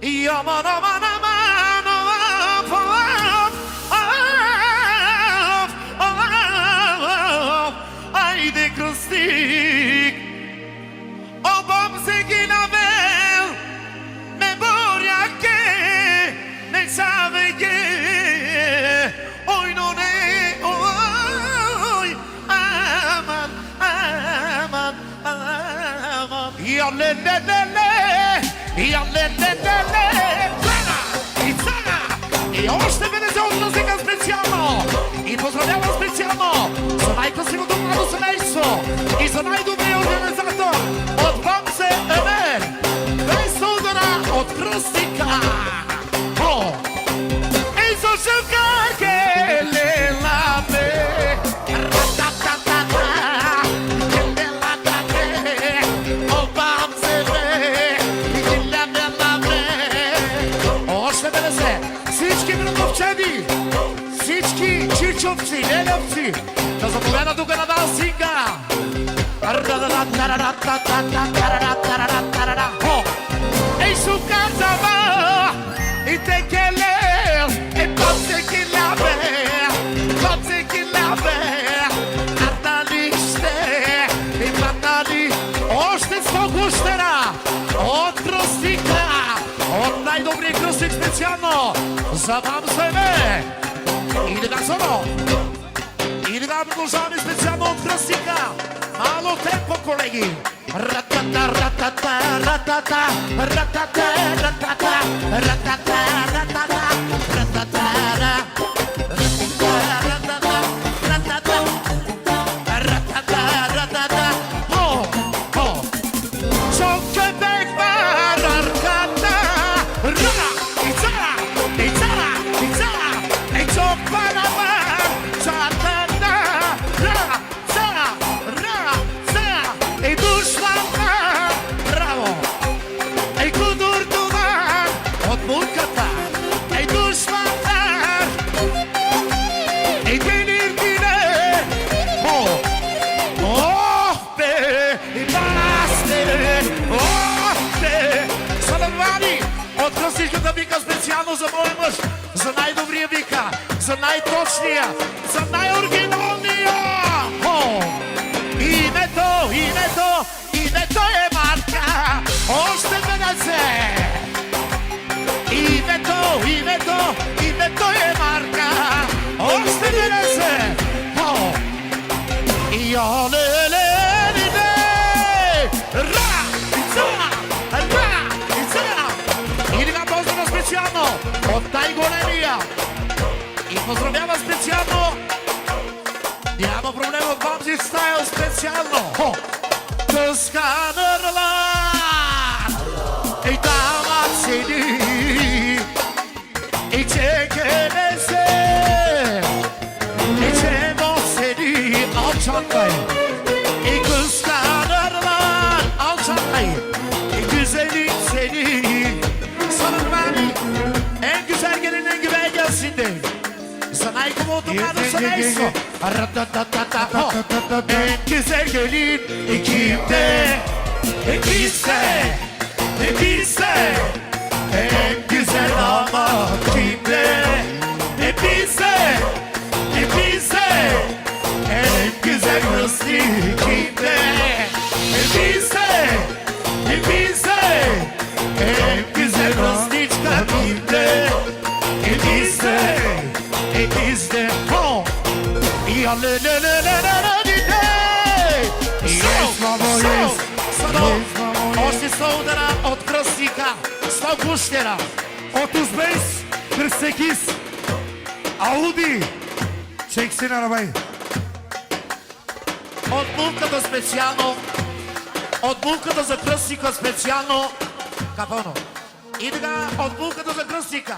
И аман, аман, аман, айде кръстик, обам се ги навел, мемория ке, не савеге, ой, но не, ой, аман, аман, аман, я ле-ле-ле-ле, я ле-ле-ле-ле, и още веднъж от музика специално. И поздравявам специално за най-красивото младо семейство и за най-добрия организатор от Бамсе Емер. Без удара от кръстика. И за шукарке леламе. Ратататата. Лелатате. О Бамсе Емер. Леламе. Още веднъж всички мръдовчани, всички чичовци, лелевци, да заповядат тук на Далсинга. Ей, шукарзава, и те келел, е папсе килабе, атали ще, и патали, още 100 гущера, от кръстика, от най-добрия кръстик специално, за Бамсеме. И така само. И така продължаваме специално от кръстика. Мало темпо, колеги. Ратата, ратата, ратата, ратата, ратата, ратата, ратата, ратата, ратата. Чонке бех барарката, ра, и цара, и цара, и цара, и чок барабар, чатана, ра, цара, и душмана, браво, и кудуртуван от мутката, и душмана, и гениркине, бе, и басте, бе, Саламани, от кръстичката вика специално за моя мъж, за най-добрия вика, за най-точния, за най-оригиналния. Името е Марка, още веднъж. Името е Марка, още веднъж. И оле-ле-ле-ле, ра, и цара, и цара. И така поздравя специално от най-големия. И поздравява специално, няма проблем от Бамзи Стайл специално. Тъсканърлан, и дамът седи, и чекене се, и че му седи, алчакай. И Тъсканърлан, алчакай, и güzelim seni, Salomani, en güzel gelin en güzel gelsin. Sana ikomotu mladо семейство. En güzel gelin kimde? Bizde, en güzel damat kimde? Bizde, en güzel kızlık kimde? Bizde, en güzel kızlık kimde? Bizde, ja le-le-le-le-le-le-le. Още 100 удара от кръстика, 100 гущера. От Узбейс, Кърсекис, Ауди, çeksin arabayı. От булката специално, от булката за кръстика специално, капоно. И така, от булката за кръстика.